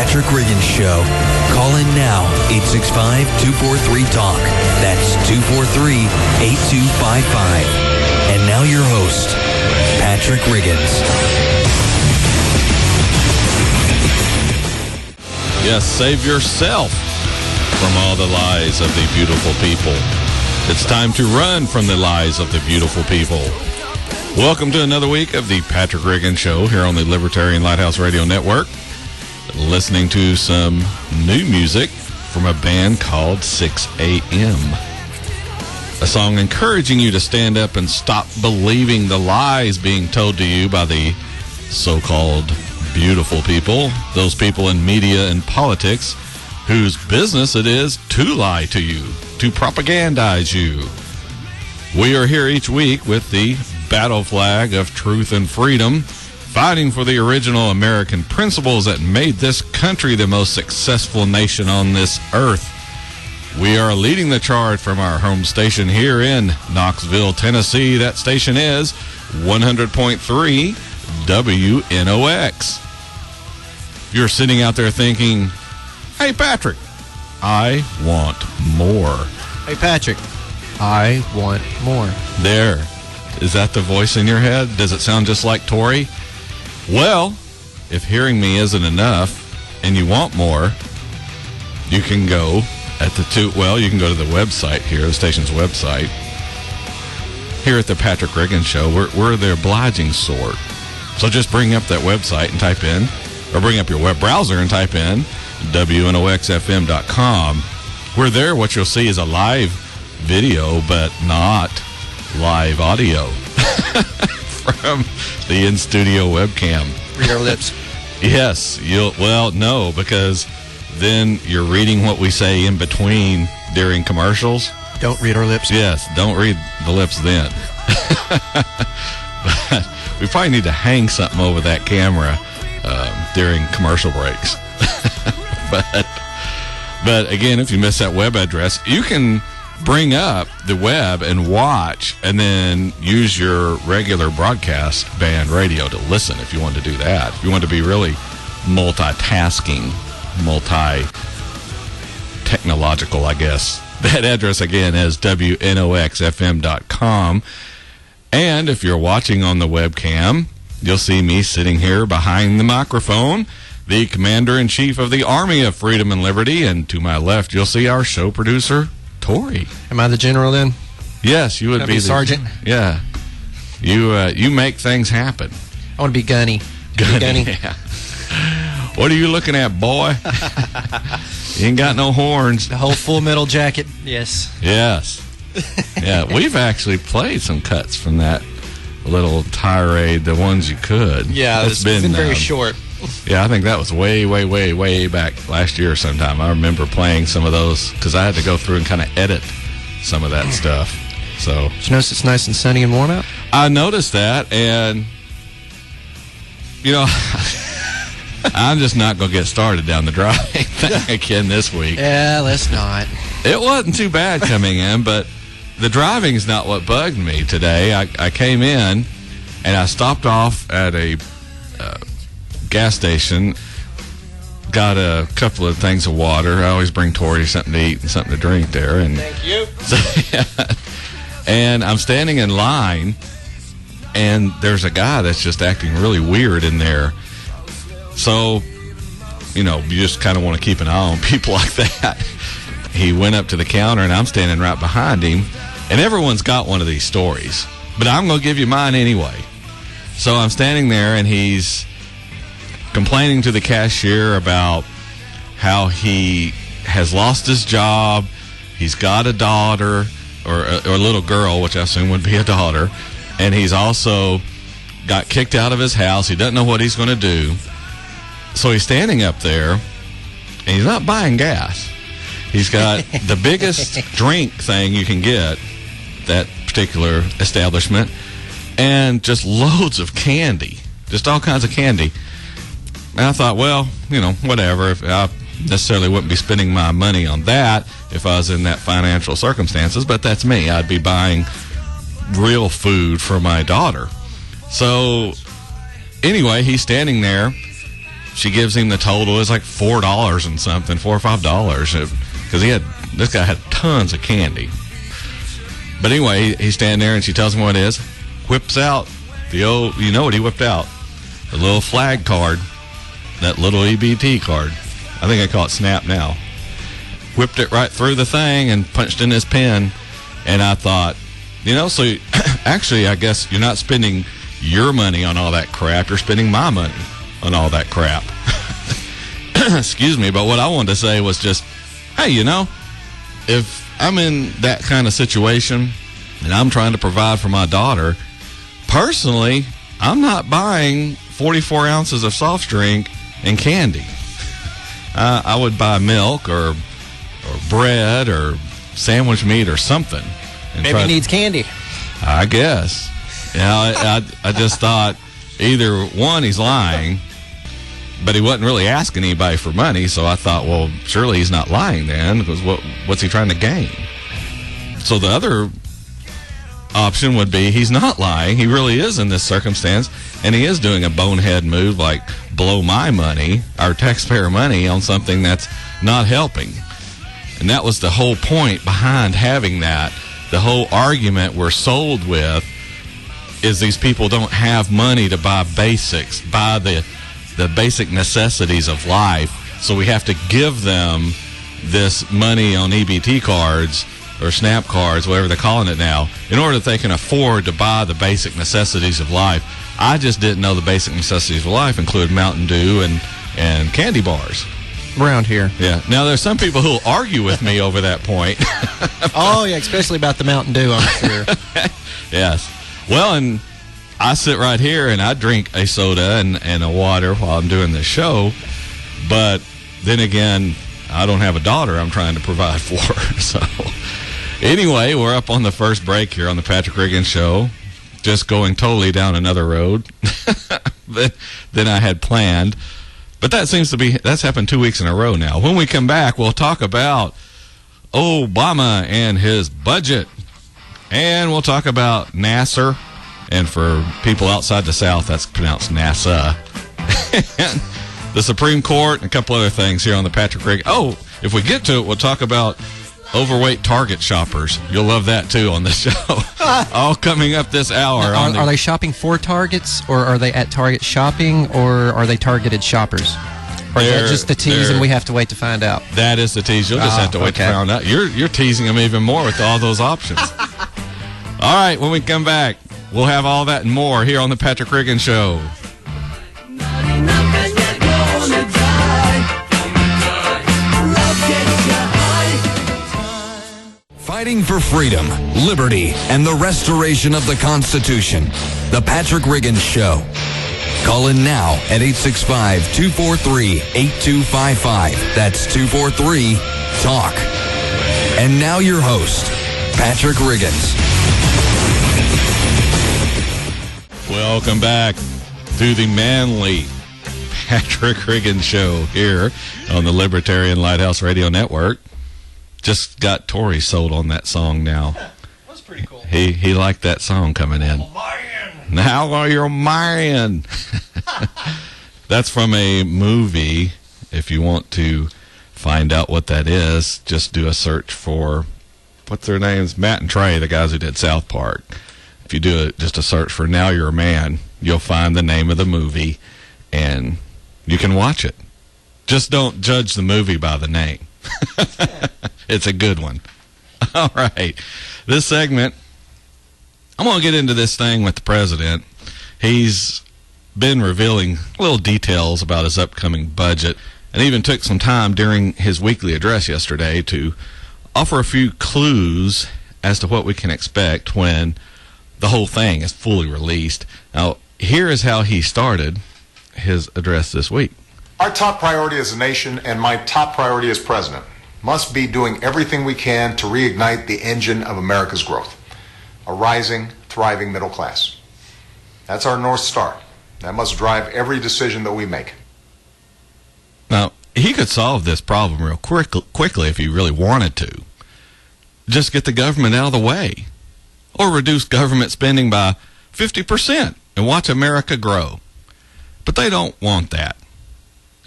Patrick Riggins Show. Call in now, 865-243-TALK. That's 243-8255. And now your host, Patrick Riggins. Yes, save yourself from all the lies of the beautiful people. It's time to run from the lies of the beautiful people. Welcome to another week of the Patrick Riggins Show here on the Libertarian Lighthouse Radio Network. Listening to some new music from a band called 6 a.m. A song encouraging you to stand up and stop believing the lies being told to you by the so-called beautiful people, those people in media and politics whose business it is to lie to you, to propagandize you. We are here each week with the battle flag of truth and freedom, fighting for the original American principles that made this country the most successful nation on this earth. We are leading the charge from our home station here in Knoxville, Tennessee. That station is 100.3 WNOX. If you're sitting out there thinking, hey, Patrick, I want more. Hey, Patrick, I want more. There. Is that the voice in your head? Does it sound just like Tori? Well, if hearing me isn't enough and you want more, you can go you can go to the website here, the station's website. Here at the Patrick Riggins Show, we're the obliging sort. So just bring up that website and type in, or bring up your web browser and type in WNOXFM.com. We're there. What you'll see is a live video, but not live audio from the in-studio webcam. Read our lips. Yes. No, because then you're reading what we say in between during commercials. Don't read our lips. Yes, don't read the lips then. But we probably need to hang something over that camera during commercial breaks. But again, if you miss that web address, you can bring up the web and watch, and then use your regular broadcast band radio to listen if you want to do that. If you want to be really multitasking, multi-technological, I guess. That address again is WNOXFM.com. And if you're watching on the webcam, you'll see me sitting here behind the microphone, the Commander-in-Chief of the Army of Freedom and Liberty, and to my left, you'll see our show producer, Tori. Am I the general then? Yes, you would be the sergeant. Yeah, you make things happen. I want to be Gunny. Gunny. Yeah. What are you looking at, boy? You ain't got no horns. The whole Full Metal Jacket. Yes. Yes. Yeah, we've actually played some cuts from that little tirade, the ones you could. Yeah, it's been very short. Yeah, I think that was way, way, way, way back last year sometime. I remember playing some of those because I had to go through and kind of edit some of that stuff. So, did you notice it's nice and sunny and warm out? I noticed that, and, you know, I'm just not going to get started down the driving thing again this week. Yeah, let's not. It wasn't too bad coming in, but the driving's not what bugged me today. I came in, and I stopped off at a gas station, got a couple of things of water. I always bring Tori something to eat and something to drink there. And thank you. So, yeah, and I'm standing in line, and there's a guy that's just acting really weird in there. So, you know, you just kind of want to keep an eye on people like that. He went up to the counter, and I'm standing right behind him, and everyone's got one of these stories, but I'm going to give you mine anyway. So I'm standing there, and he's complaining to the cashier about how he has lost his job. He's got a daughter, or a little girl, which I assume would be a daughter, and he's also got kicked out of his house. He doesn't know what he's going to do. So he's standing up there, and he's not buying gas. He's got the biggest drink thing you can get, that particular establishment, and just loads of candy, just all kinds of candy. And I thought, well, you know, whatever. If I necessarily wouldn't be spending my money on that if I was in that financial circumstances, but that's me. I'd be buying real food for my daughter. So anyway, he's standing there she gives him the total. It's like $4 and something, $4 or $5, because this guy had tons of candy. But anyway, he's standing there, and she tells him what it is. Whips out the old, you know what he whipped out? The little flag card, that little EBT card. I think I call it Snap now. Whipped it right through the thing and punched in his pen. And I thought, so actually, I guess you're not spending your money on all that crap. You're spending my money on all that crap. Excuse me, but what I wanted to say was just, hey, if I'm in that kind of situation and I'm trying to provide for my daughter, personally, I'm not buying 44 ounces of soft drink and candy. I would buy milk or bread or sandwich meat or something. Maybe he needs candy. I guess. I just thought either one, he's lying, but he wasn't really asking anybody for money, so I thought, well, surely he's not lying then, because what's he trying to gain? So the other option would be he's not lying. He really is in this circumstance, and he is doing a bonehead move like blow my money, our taxpayer money, on something that's not helping. And that was the whole point behind having that. The whole argument we're sold with is these people don't have money to buy basics, buy the basic necessities of life, so we have to give them this money on EBT cards or SNAP cards, whatever they're calling it now, in order that they can afford to buy the basic necessities of life. I just didn't know the basic necessities of life include Mountain Dew and candy bars. Around here. Yeah. Now, there's some people who'll argue with me over that point. Oh, yeah, especially about the Mountain Dew, I'm sure. Yes. Well, and I sit right here and I drink a soda and a water while I'm doing this show. But then again, I don't have a daughter I'm trying to provide for. So anyway, we're up on the first break here on the Patrick Riggins Show. Just going totally down another road than I had planned. But that's happened 2 weeks in a row now. When we come back, we'll talk about Obama and his budget. And we'll talk about NASA. And for people outside the South, that's pronounced NASA. And the Supreme Court and a couple other things here on the Patrick Riggins. Oh, if we get to it, we'll talk about overweight Target shoppers. You'll love that, too, on this show. All coming up this hour. Now, are they shopping for Targets, or are they at Target shopping, or are they targeted shoppers? Or is that just the tease and we have to wait to find out? That is the tease. You'll just have to wait to find out. You're teasing them even more with all those options. All right, when we come back, we'll have all that and more here on the Patrick Riggins Show. Fighting for freedom, liberty, and the restoration of the Constitution. The Patrick Riggins Show. Call in now at 865-243-8255. That's 243-TALK. And now your host, Patrick Riggins. Welcome back to the manly Patrick Riggins Show here on the Libertarian Lighthouse Radio Network. Just got Tori sold on that song now. That's pretty cool. He liked that song coming in. Oh, man. Now you're mine. That's from a movie. If you want to find out what that is, just do a search for, what's their names? Matt and Trey, the guys who did South Park. If you do just a search for Now You're a Man, you'll find the name of the movie, and you can watch it. Just don't judge the movie by the name. It's a good one. All right. This segment, I'm going to get into this thing with the president. He's been revealing little details about his upcoming budget, and even took some time during his weekly address yesterday to offer a few clues as to what we can expect when the whole thing is fully released. Now, here is how he started his address this week. Our top priority as a nation, and my top priority as president, must be doing everything we can to reignite the engine of America's growth, a rising, thriving middle class. That's our North Star. That must drive every decision that we make. Now, he could solve this problem real quickly if he really wanted to. Just get the government out of the way. Or reduce government spending by 50% and watch America grow. But they don't want that.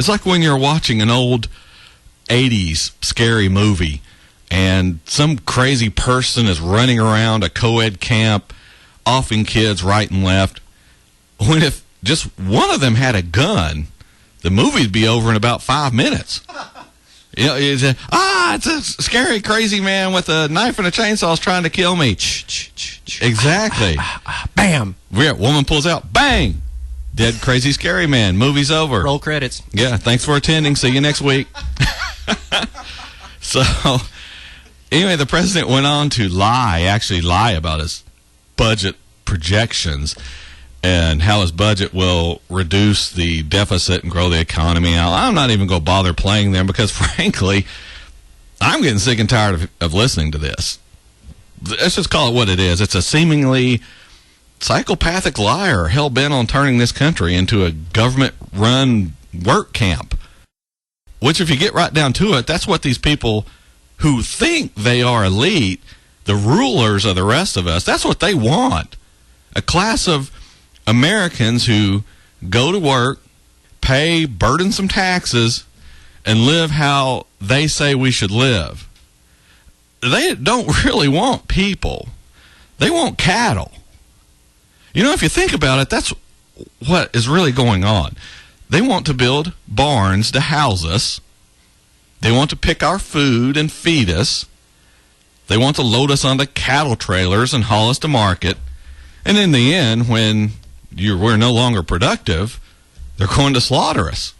It's like when you're watching an old 80s scary movie and some crazy person is running around a co-ed camp, offing kids right and left. When if just one of them had a gun, the movie'd be over in about 5 minutes. You know, it's a scary, crazy man with a knife and a chainsaw is trying to kill me. Exactly. Bam. Yeah, woman pulls out. Bang. Dead, crazy, scary man. Movie's over. Roll credits. Yeah, thanks for attending. See you next week. So, anyway, the president went on to actually lie about his budget projections and how his budget will reduce the deficit and grow the economy. Now, I'm not even going to bother playing them because, frankly, I'm getting sick and tired of listening to this. Let's just call it what it is. It's a seemingly psychopathic liar hell-bent on turning this country into a government-run work camp, which, if you get right down to it, that's what these people who think they are elite, the rulers of the rest of us, that's what they want. A class of Americans who go to work, pay burdensome taxes, and live how they say we should live. They don't really want people. They want cattle. You know, if you think about it, that's what is really going on. They want to build barns to house us. They want to pick our food and feed us. They want to load us onto cattle trailers and haul us to market. And in the end, when we're no longer productive, they're going to slaughter us.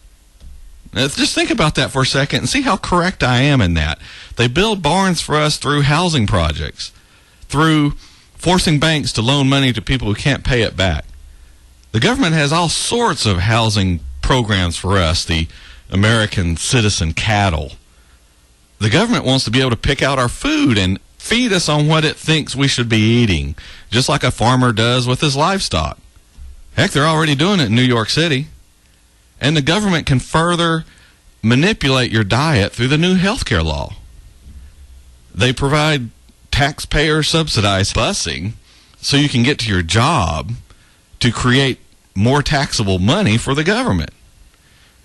Now, just think about that for a second and see how correct I am in that. They build barns for us through housing projects, through forcing banks to loan money to people who can't pay it back. The government has all sorts of housing programs for us, the American citizen cattle. The government wants to be able to pick out our food and feed us on what it thinks we should be eating, just like a farmer does with his livestock. Heck, they're already doing it in New York City. And the government can further manipulate your diet through the new health care law. They provide taxpayer-subsidized busing so you can get to your job to create more taxable money for the government.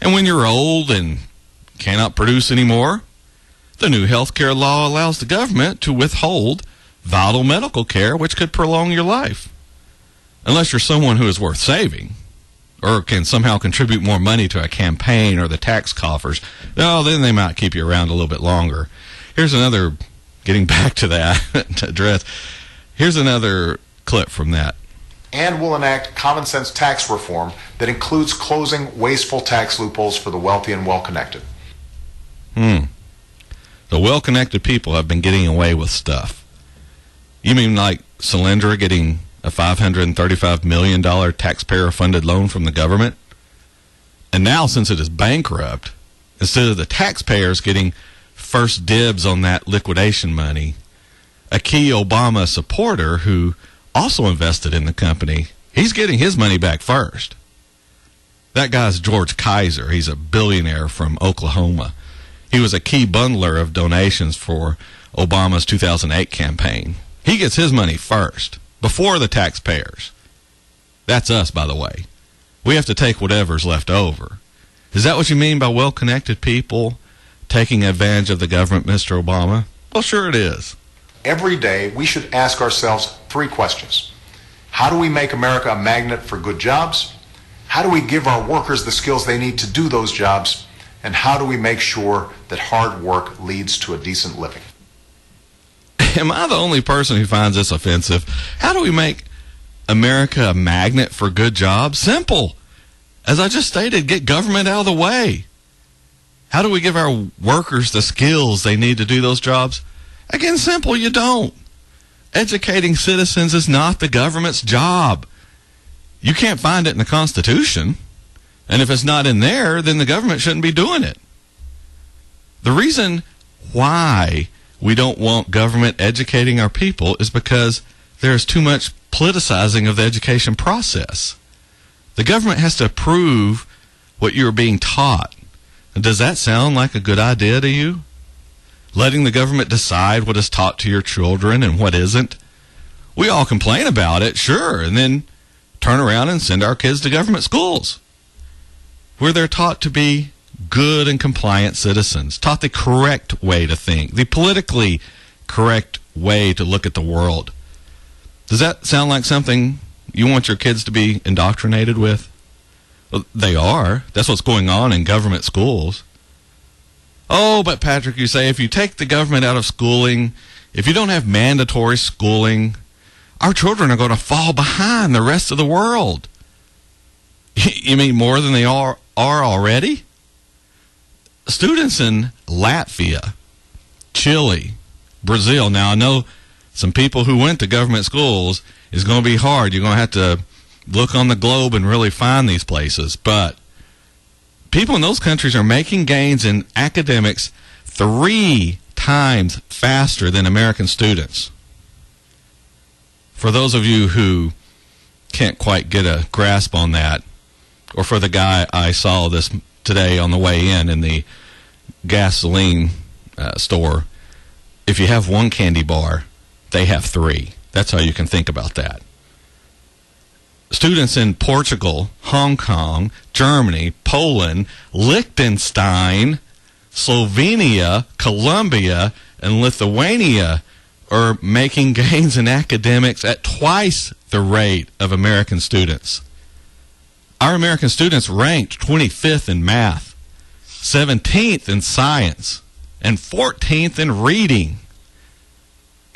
And when you're old and cannot produce anymore, the new health care law allows the government to withhold vital medical care, which could prolong your life. Unless you're someone who is worth saving or can somehow contribute more money to a campaign or the tax coffers, then they might keep you around a little bit longer. Here's another, getting back to that, to address, here's another clip from that. And will enact common sense tax reform that includes closing wasteful tax loopholes for the wealthy and well-connected. The well-connected people have been getting away with stuff. You mean like Solyndra getting a $535 million taxpayer-funded loan from the government? And now, since it is bankrupt, instead of the taxpayers getting first dibs on that liquidation money, a key Obama supporter who also invested in the company, he's getting his money back first. That guy's George Kaiser. He's a billionaire from Oklahoma. He was a key bundler of donations for Obama's 2008 campaign. He gets his money first, before the taxpayers. That's us, by the way. We have to take whatever's left over. Is that what you mean by well-connected people taking advantage of the government, Mr. Obama? Well, sure it is. Every day, we should ask ourselves 3 questions. How do we make America a magnet for good jobs? How do we give our workers the skills they need to do those jobs? And how do we make sure that hard work leads to a decent living? Am I the only person who finds this offensive? How do we make America a magnet for good jobs? Simple. As I just stated, get government out of the way. How do we give our workers the skills they need to do those jobs? Again, simple, you don't. Educating citizens is not the government's job. You can't find it in the Constitution. And if it's not in there, then the government shouldn't be doing it. The reason why we don't want government educating our people is because there's too much politicizing of the education process. The government has to approve what you're being taught. And does that sound like a good idea to you? Letting the government decide what is taught to your children and what isn't? We all complain about it, sure, and then turn around and send our kids to government schools, where they're taught to be good and compliant citizens, taught the correct way to think, the politically correct way to look at the world. Does that sound like something you want your kids to be indoctrinated with? Well, they are. That's what's going on in government schools. Oh, but Patrick, you say if you take the government out of schooling, if you don't have mandatory schooling, our children are going to fall behind the rest of the world. You mean more than they are already? Students in Latvia, Chile, Brazil. Now, I know some people who went to government schools, is going to be hard. You're going to have to look on the globe and really find these places. But people in those countries are making gains in academics 3 times faster than American students. For those of you who can't quite get a grasp on that, or for the guy I saw this today on the way in the gasoline store, if you have 1 candy bar, they have 3. That's how you can think about that. Students in Portugal, Hong Kong, Germany, Poland, Liechtenstein, Slovenia, Colombia, and Lithuania are making gains in academics at twice the rate of American students. Our American students ranked 25th in math, 17th in science, and 14th in reading.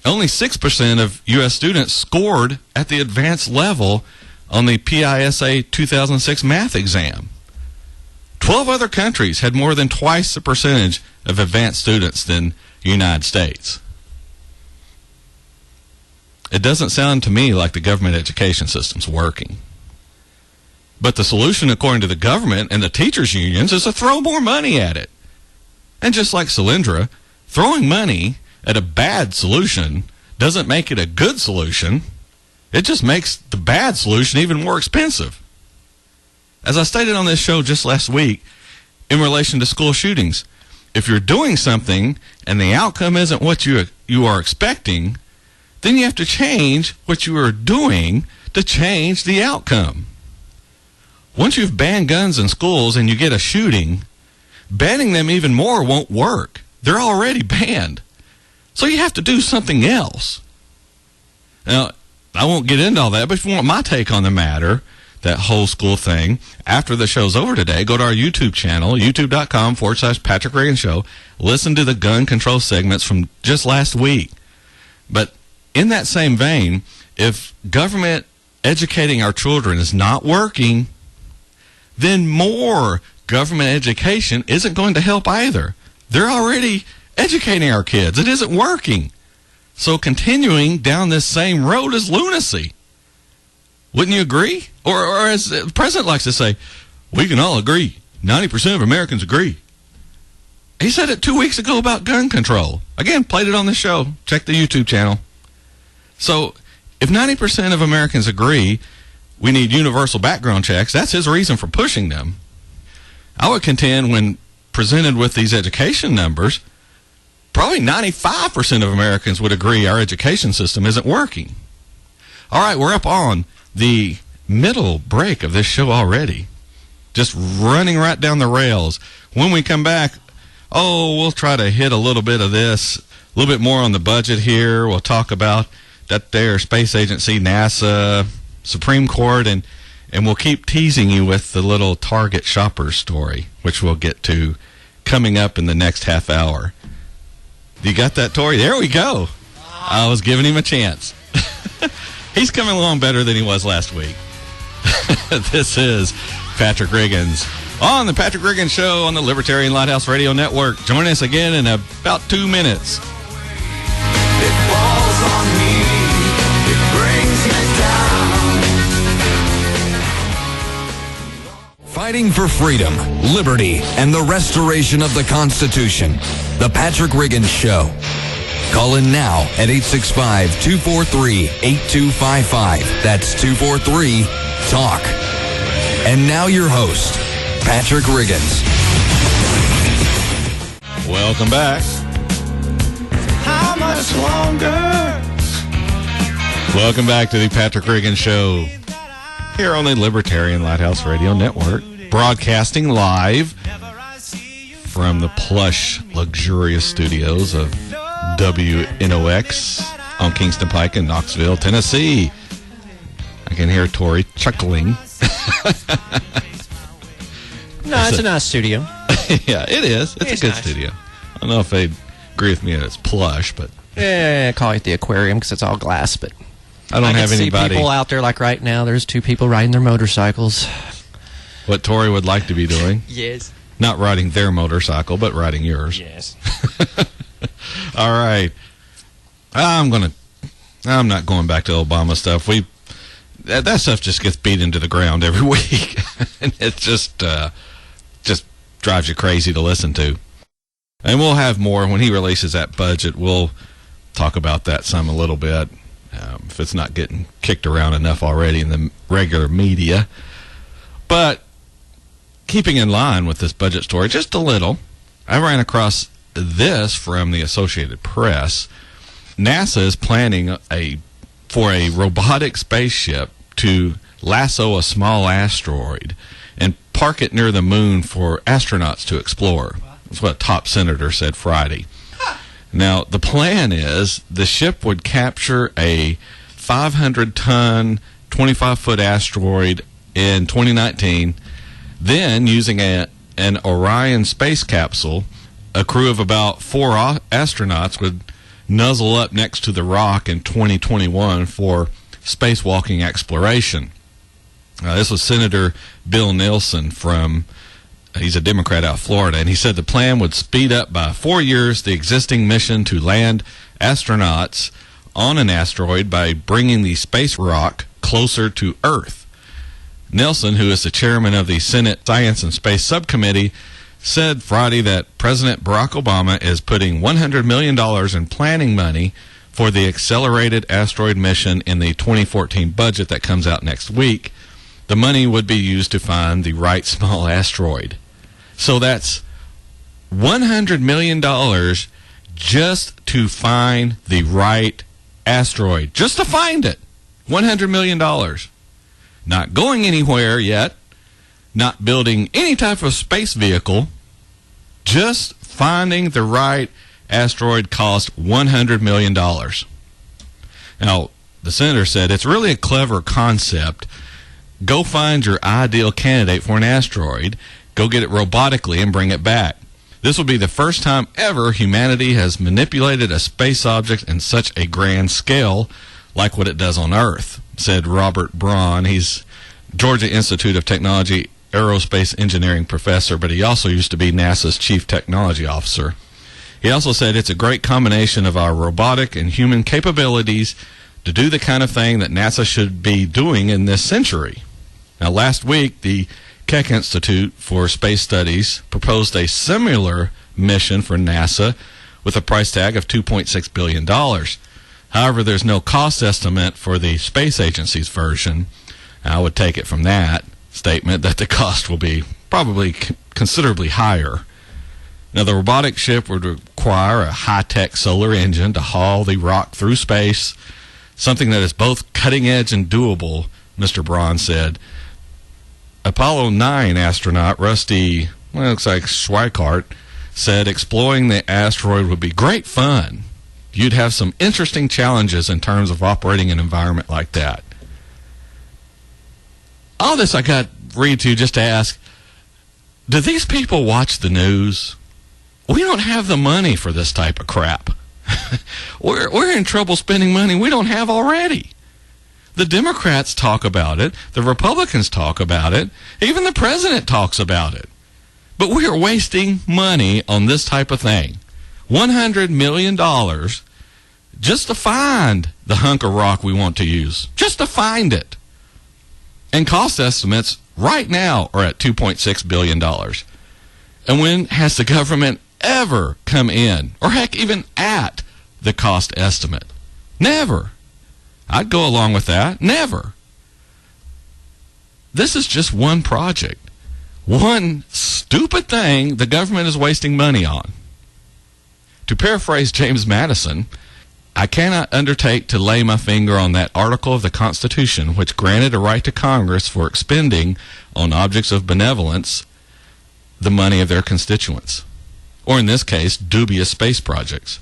Only 6% of U.S. students scored at the advanced level on the PISA 2006 math exam. 12 other countries had more than twice the percentage of advanced students than the United States. It doesn't sound to me like the government education system's working. But the solution, according to the government and the teachers' unions, is to throw more money at it. And just like Solyndra, throwing money at a bad solution doesn't make it a good solution. It just makes the bad solution even more expensive. As I stated on this show just last week, in relation to school shootings, if you're doing something and the outcome isn't what you are expecting, then you have to change what you are doing to change the outcome. Once you've banned guns in schools and you get a shooting, banning them even more won't work. They're already banned. So you have to do something else. Now, I won't get into all that, but if you want my take on the matter, that whole school thing, after the show's over today, go to our YouTube channel, youtube.com/Patrick Reagan Show. Listen to the gun control segments from just last week. But in that same vein, if government educating our children is not working, then more government education isn't going to help either. They're already educating our kids. It isn't working. So continuing down this same road is lunacy. Wouldn't you agree? Or as the president likes to say, we can all agree. 90% of Americans agree. He said it 2 weeks ago about gun control. Again, played it on the show. Check the YouTube channel. So if 90% of Americans agree we need universal background checks, that's his reason for pushing them. I would contend when presented with these education numbers, probably 95% of Americans would agree our education system isn't working. All right, we're up on the middle break of this show already. Just running right down the rails. When we come back, we'll try to hit a little bit of this, a little bit more on the budget here. We'll talk about that there space agency, NASA, Supreme Court, and we'll keep teasing you with the little Target shopper story, which we'll get to coming up in the next half hour. You got that, Tori? There we go. I was giving him a chance. He's coming along better than he was last week. This is Patrick Riggins on the Patrick Riggins Show on the Libertarian Lighthouse Radio Network. Join us again in about 2 minutes. It falls on me. It brings me down. Fighting for freedom, liberty, and the restoration of the Constitution. The Patrick Riggins Show. Call in now at 865-243-8255. That's 243-TALK. And now your host, Patrick Riggins. Welcome back. How much longer? Welcome back to the Patrick Riggins Show here on the Libertarian Lighthouse Radio Network, broadcasting live from the plush, luxurious studios of WNOX on Kingston Pike in Knoxville, Tennessee. I can hear Tori chuckling. No, it's a nice studio. Yeah, it is. It's a good nice studio. I don't know if they'd agree with me that it's plush, but... Yeah, call it the aquarium because it's all glass, but... I don't have see anybody... people out there like right now. There's 2 people riding their motorcycles. What Tori would like to be doing. Yes. Not riding their motorcycle, but riding yours. Yes. All right. I'm not going back to Obama stuff. That stuff just gets beat into the ground every week. And it just drives you crazy to listen to. And we'll have more when he releases that budget. We'll talk about that a little bit. If it's not getting kicked around enough already in the regular media. But keeping in line with this budget story just a little, I ran across this from the Associated Press. NASA is planning for a robotic spaceship to lasso a small asteroid and park it near the moon for astronauts to explore. That's what a top senator said Friday. Now, the plan is the ship would capture a 500-ton, 25-foot asteroid in 2019. Then, using an Orion space capsule, a crew of about 4 astronauts would nuzzle up next to the rock in 2021 for spacewalking exploration. This was Senator Bill Nelson he's a Democrat out of Florida, and he said the plan would speed up by 4 years the existing mission to land astronauts on an asteroid by bringing the space rock closer to Earth. Nelson, who is the chairman of the Senate Science and Space Subcommittee, said Friday that President Barack Obama is putting $100 million in planning money for the accelerated asteroid mission in the 2014 budget that comes out next week. The money would be used to find the right small asteroid. So that's $100 million just to find the right asteroid. Just to find it. $100 million. Not going anywhere yet. Not building any type of space vehicle. Just finding the right asteroid cost $100 million. Now, the senator said it's really a clever concept. Go find your ideal candidate for an asteroid, go get it robotically, and bring it back. This will be the first time ever humanity has manipulated a space object in such a grand scale like what it does on Earth, said Robert Braun. He's Georgia Institute of Technology aerospace engineering professor, but he also used to be NASA's chief technology officer. He also said it's a great combination of our robotic and human capabilities to do the kind of thing that NASA should be doing in this century. Now, last week, the Keck Institute for Space Studies proposed a similar mission for NASA with a price tag of $2.6 billion. However, there's no cost estimate for the space agency's version. I would take it from that statement that the cost will be probably considerably higher. Now, the robotic ship would require a high-tech solar engine to haul the rock through space, something that is both cutting-edge and doable, Mr. Braun said. Apollo 9 astronaut Rusty, well, it looks like Schweikart, said exploring the asteroid would be great fun. You'd have some interesting challenges in terms of operating an environment like that. All this I got to read to just to ask, do these people watch the news? We don't have the money for this type of crap. We're in trouble spending money we don't have already. The Democrats talk about it. The Republicans talk about it. Even the president talks about it. But we are wasting money on this type of thing. $100 million just to find the hunk of rock we want to use. Just to find it. And cost estimates right now are at $2.6 billion. And when has the government ever come in, or heck, even at the cost estimate? Never. I'd go along with that. Never. This is just one project. One stupid thing the government is wasting money on. To paraphrase James Madison, I cannot undertake to lay my finger on that article of the Constitution which granted a right to Congress for expending on objects of benevolence the money of their constituents. or in this case, dubious space projects.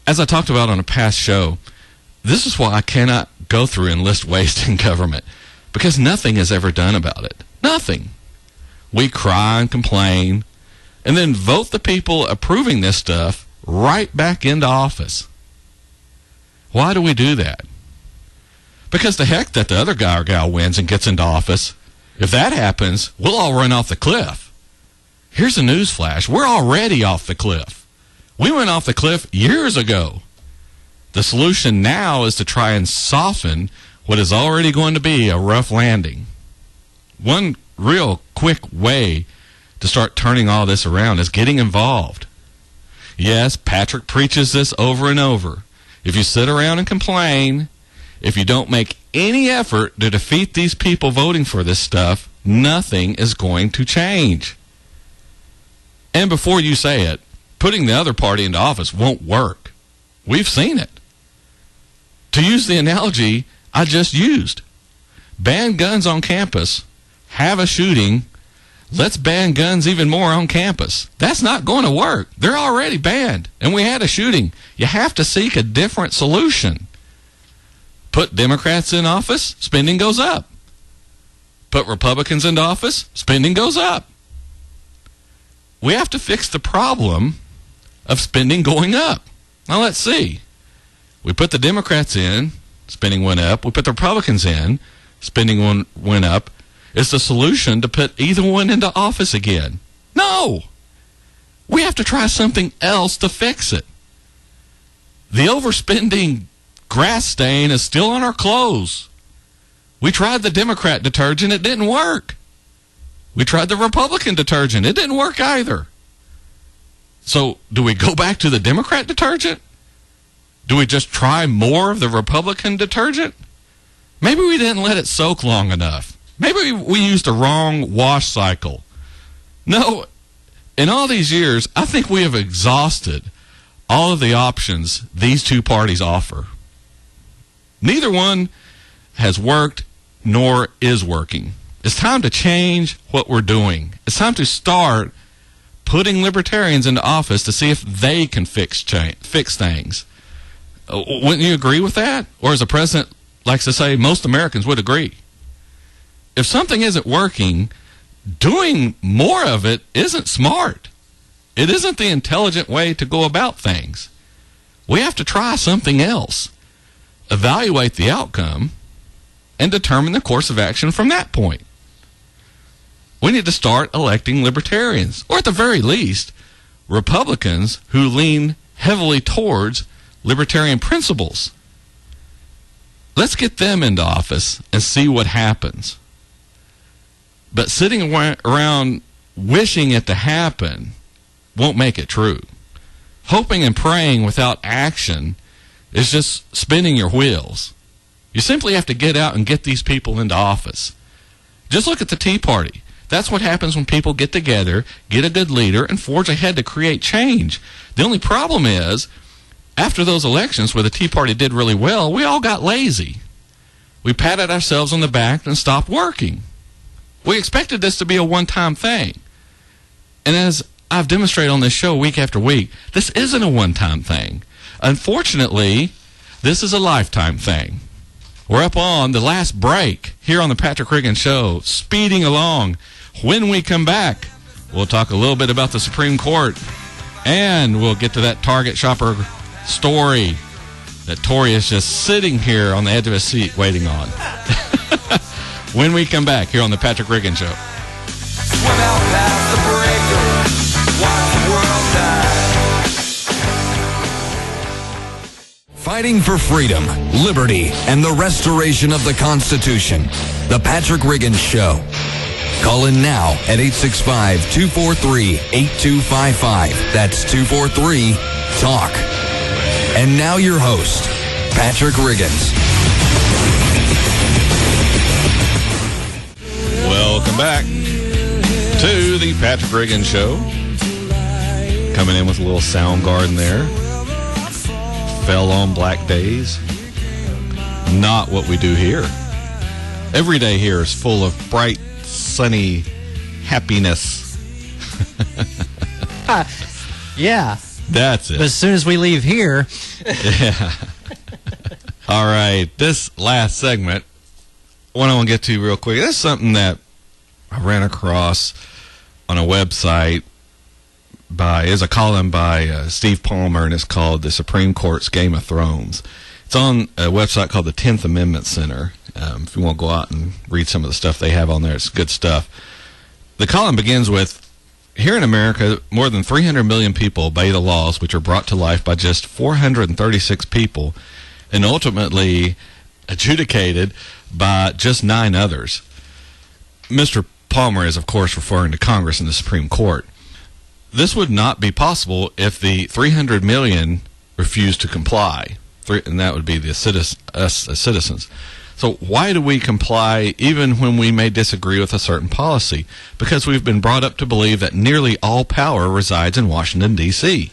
As I talked about on a past show, this is why I cannot go through and list waste in government, because nothing is ever done about it. Nothing. We cry and complain, and then vote the people approving this stuff right back into office. Why do we do that? Because the heck that the other guy or gal wins and gets into office. If that happens, we'll all run off the cliff. Here's a news flash. We're already off the cliff. We went off the cliff years ago. The solution now is to try and soften what is already going to be a rough landing. One real quick way to start turning all this around is getting involved. Yes, Patrick preaches this over and over. If you sit around and complain, if you don't make any effort to defeat these people voting for this stuff, nothing is going to change. And before you say it, putting the other party into office won't work. We've seen it. To use the analogy I just used, ban guns on campus, have a shooting, let's ban guns even more on campus. That's not going to work. They're already banned, and we had a shooting. You have to seek a different solution. Put Democrats in office, spending goes up. Put Republicans into office, spending goes up. We have to fix the problem of spending going up. Now let's see. We put the Democrats in, spending went up. We put the Republicans in, spending went up. Is the solution to put either one into office again? No! We have to try something else to fix it. The overspending grass stain is still on our clothes. We tried the Democrat detergent. It didn't work. We tried the Republican detergent. It didn't work either. So do we go back to the Democrat detergent? Do we just try more of the Republican detergent? Maybe we didn't let it soak long enough. Maybe we used the wrong wash cycle. No, in all these years, I think we have exhausted all of the options these two parties offer. Neither one has worked nor is working. It's time to change what we're doing. It's time to start putting libertarians into office to see if they can fix things. Wouldn't you agree with that? Or as the president likes to say, most Americans would agree. If something isn't working, doing more of it isn't smart. It isn't the intelligent way to go about things. We have to try something else, evaluate the outcome, and determine the course of action from that point. We need to start electing libertarians, or at the very least, Republicans who lean heavily towards libertarian principles. Let's get them into office and see what happens. But sitting around wishing it to happen won't make it true. Hoping and praying without action is just spinning your wheels. You simply have to get out and get these people into office. Just look at the Tea Party. That's what happens when people get together, get a good leader, and forge ahead to create change. The only problem is, after those elections where the Tea Party did really well, we all got lazy. We patted ourselves on the back and stopped working. We expected this to be a one-time thing. And as I've demonstrated on this show week after week, this isn't a one-time thing. Unfortunately, this is a lifetime thing. We're up on the last break here on the Patrick Riggin Show, speeding along. When we come back, we'll talk a little bit about the Supreme Court, and we'll get to that Target shopper story that Tori is just sitting here on the edge of his seat waiting on. When we come back here on the Patrick Riggin Show. Swim out past the breaker, watch the world die. Fighting for freedom, liberty, and the restoration of the Constitution. The Patrick Riggin Show. Call in now at 865-243-8255. That's 243-TALK. And now your host, Patrick Riggins. Welcome back to the Patrick Riggin Show. Coming in with a little Soundgarden there. Fell on Black Days. Not what we do here. Every day here is full of bright, sunny happiness. Yeah. That's it. But as soon as we leave here... Yeah. All right. This last segment, what I want to get to real quick, this is something that I ran across on a website is a column by Steve Palmer, and it's called The Supreme Court's Game of Thrones. It's on a website called the 10th Amendment Center. If you want to go out and read some of the stuff they have on there, it's good stuff. The column begins with, here in America, more than 300 million people obey the laws which are brought to life by just 436 people and ultimately adjudicated by just 9 others. Mr. Palmer is, of course, referring to Congress and the Supreme Court. This would not be possible if the 300 million refused to comply, and that would be the us as citizens. So why do we comply even when we may disagree with a certain policy? Because we've been brought up to believe that nearly all power resides in Washington, D.C.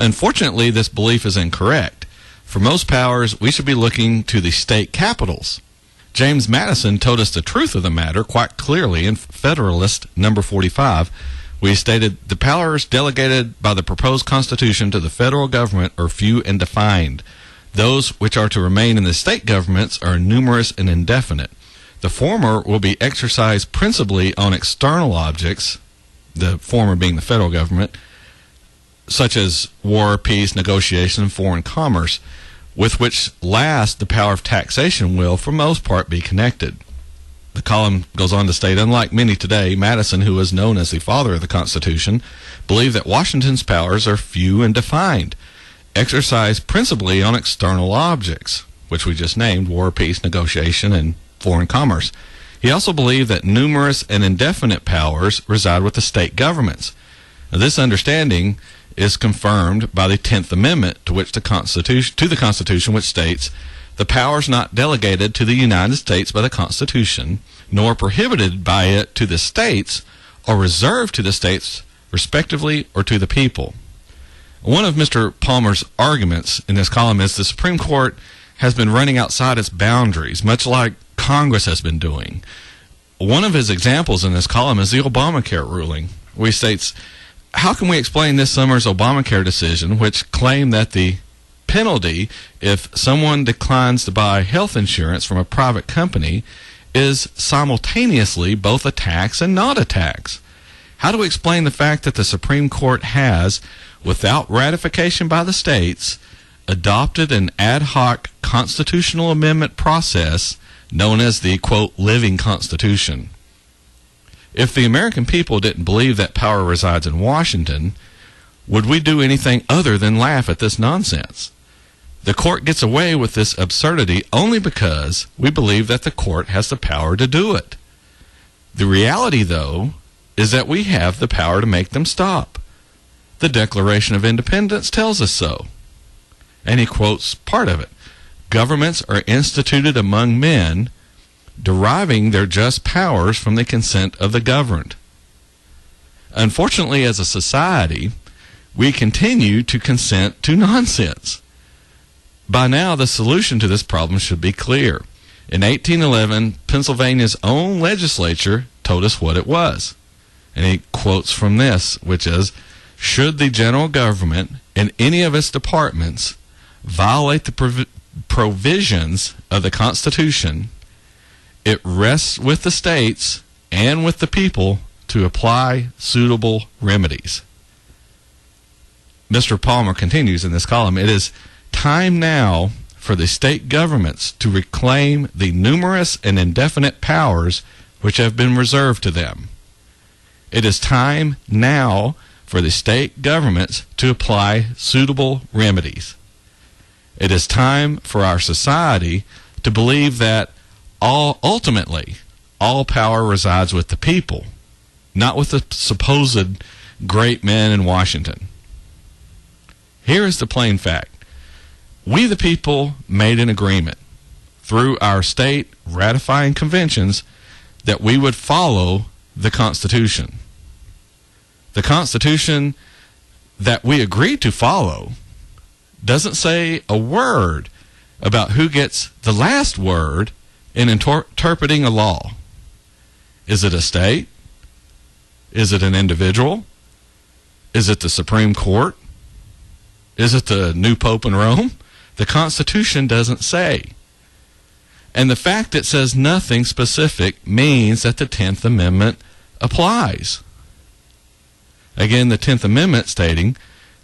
Unfortunately, this belief is incorrect. For most powers, we should be looking to the state capitals. James Madison told us the truth of the matter quite clearly in Federalist number 45. We stated, the powers delegated by the proposed Constitution to the federal government are few and defined. Those which are to remain in the state governments are numerous and indefinite. The former will be exercised principally on external objects, the former being the federal government, such as war, peace, negotiation, and foreign commerce, with which last the power of taxation will, for most part, be connected. The column goes on to state, unlike many today, Madison, who is known as the father of the Constitution, believed that Washington's powers are few and defined, exercised principally on external objects, which we just named, war, peace, negotiation, and foreign commerce. He also believed that numerous and indefinite powers reside with the state governments. Now, this understanding is confirmed by the 10th Amendment to the Constitution, which states, the powers not delegated to the United States by the Constitution, nor prohibited by it to the states, are reserved to the states, respectively, or to the people. One of Mr. Palmer's arguments in this column is the Supreme Court has been running outside its boundaries, much like Congress has been doing. One of his examples in this column is the Obamacare ruling, where he states, how can we explain this summer's Obamacare decision, which claimed that the penalty if someone declines to buy health insurance from a private company is simultaneously both a tax and not a tax? How do we explain the fact that the Supreme Court has, without ratification by the states, adopted an ad hoc constitutional amendment process known as the, quote, living Constitution? If the American people didn't believe that power resides in Washington, would we do anything other than laugh at this nonsense? The court gets away with this absurdity only because we believe that the court has the power to do it. The reality, though, is that we have the power to make them stop. The Declaration of Independence tells us so. And he quotes part of it. Governments are instituted among men, deriving their just powers from the consent of the governed. Unfortunately, as a society, we continue to consent to nonsense. By now, the solution to this problem should be clear. In 1811, Pennsylvania's own legislature told us what it was. And he quotes from this, which is, should the general government in any of its departments violate the provisions of the Constitution, it rests with the states and with the people to apply suitable remedies. Mr. Palmer continues in this column, it is time now for the state governments to reclaim the numerous and indefinite powers which have been reserved to them. It is time now for the state governments to apply suitable remedies. It is time for our society to believe that ultimately all power resides with the people, not with the supposed great men in Washington. Here is the plain fact. We the people made an agreement through our state ratifying conventions that we would follow the Constitution. The Constitution that we agreed to follow doesn't say a word about who gets the last word in interpreting a law. Is it a state? Is it an individual? Is it the Supreme Court? Is it the new Pope in Rome? The Constitution doesn't say. And the fact it says nothing specific means that the 10th Amendment applies. Again, the 10th Amendment stating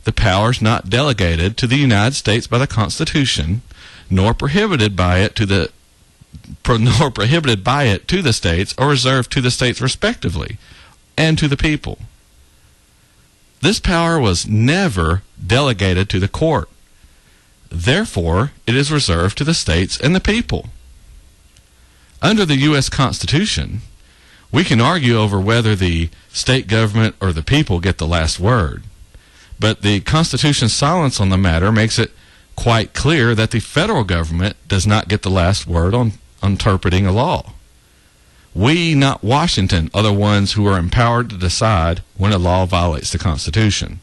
the powers not delegated to the United States by the Constitution, nor prohibited by it to the states, or reserved to the states respectively, and to the people. This power was never delegated to the court. Therefore, it is reserved to the states and the people. Under the U.S. Constitution, we can argue over whether the state government or the people get the last word. But the Constitution's silence on the matter makes it quite clear that the federal government does not get the last word on interpreting a law. We, not Washington, are the ones who are empowered to decide when a law violates the Constitution.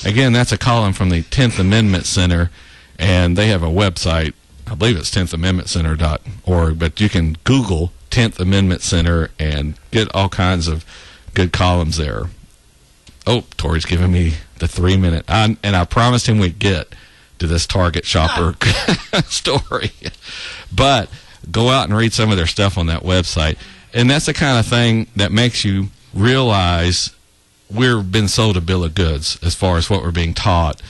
Again, that's a column from the 10th Amendment Center, and they have a website. I believe it's 10thamendmentcenter.org, but you can Google 10th Amendment Center and get all kinds of good columns there. Oh, Tori's giving me the 3-minute. And I promised him we'd get to this Target shopper story. But go out and read some of their stuff on that website. And that's the kind of thing that makes you realize we've been sold a bill of goods as far as what we're being taught,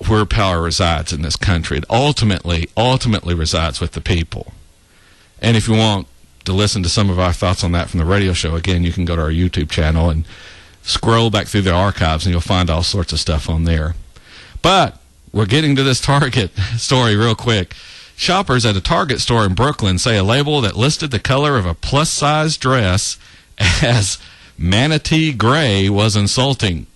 where power resides in this country. It ultimately resides with the people. And if you want to listen to some of our thoughts on that from the radio show, again, you can go to our YouTube channel and scroll back through the archives, and you'll find all sorts of stuff on there. But we're getting to this Target story real quick. Shoppers at a Target store in Brooklyn say a label that listed the color of a plus-size dress as manatee gray was insulting.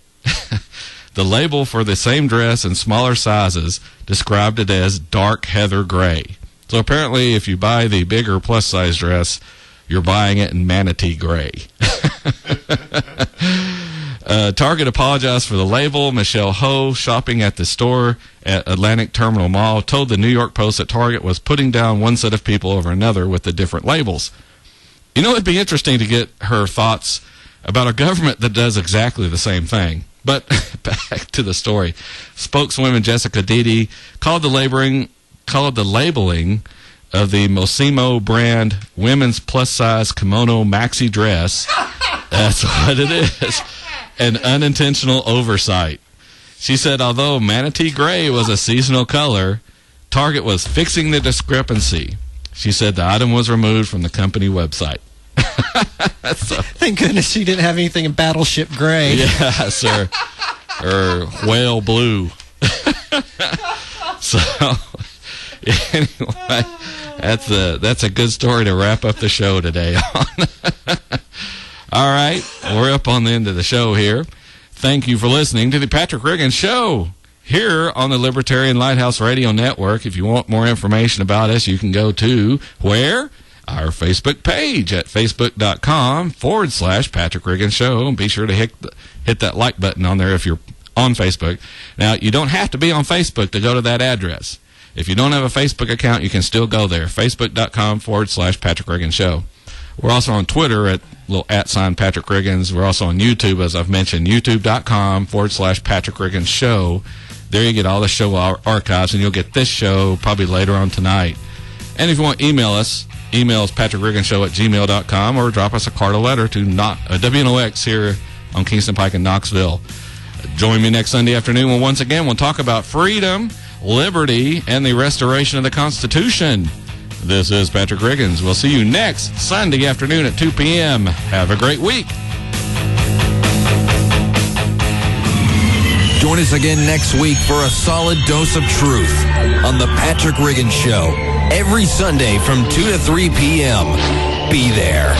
The label for the same dress in smaller sizes described it as dark heather gray. So apparently if you buy the bigger plus-size dress, you're buying it in manatee gray. Target apologized for the label. Michelle Ho, shopping at the store at Atlantic Terminal Mall, told the New York Post that Target was putting down one set of people over another with the different labels. You know, it'd be interesting to get her thoughts about a government that does exactly the same thing. But back to the story. Spokeswoman Jessica Dede called the labeling of the Mossimo brand women's plus-size kimono maxi dress, that's what it is, an unintentional oversight. She said although manatee gray was a seasonal color, Target was fixing the discrepancy. She said the item was removed from the company website. So, thank goodness she didn't have anything in Battleship Gray. Yes, or whale blue. So, anyway, that's a good story to wrap up the show today on. All right, we're up on the end of the show here. Thank you for listening to the Patrick Riggins Show here on the Libertarian Lighthouse Radio Network. If you want more information about us, you can go to where? Our Facebook page at facebook.com/Patrick Riggins Show. And be sure to hit that like button on there if you're on Facebook. Now, you don't have to be on Facebook to go to that address. If you don't have a Facebook account, you can still go there. Facebook.com/Patrick Riggins Show. We're also on Twitter at @Patrick Riggins. We're also on YouTube, as I've mentioned, youtube.com/Patrick Riggins Show. There you get all the show archives, and you'll get this show probably later on tonight. And if you want to email us, email us patrickrigginshow@gmail.com, or drop us a card or letter to WNOX here on Kingston Pike in Knoxville. Join me next Sunday afternoon when once again we'll talk about freedom, liberty, and the restoration of the Constitution. This is Patrick Riggins. We'll see you next Sunday afternoon at 2 p.m. Have a great week. Join us again next week for a solid dose of truth on the Patrick Riggins Show. Every Sunday from 2 to 3 p.m. Be there.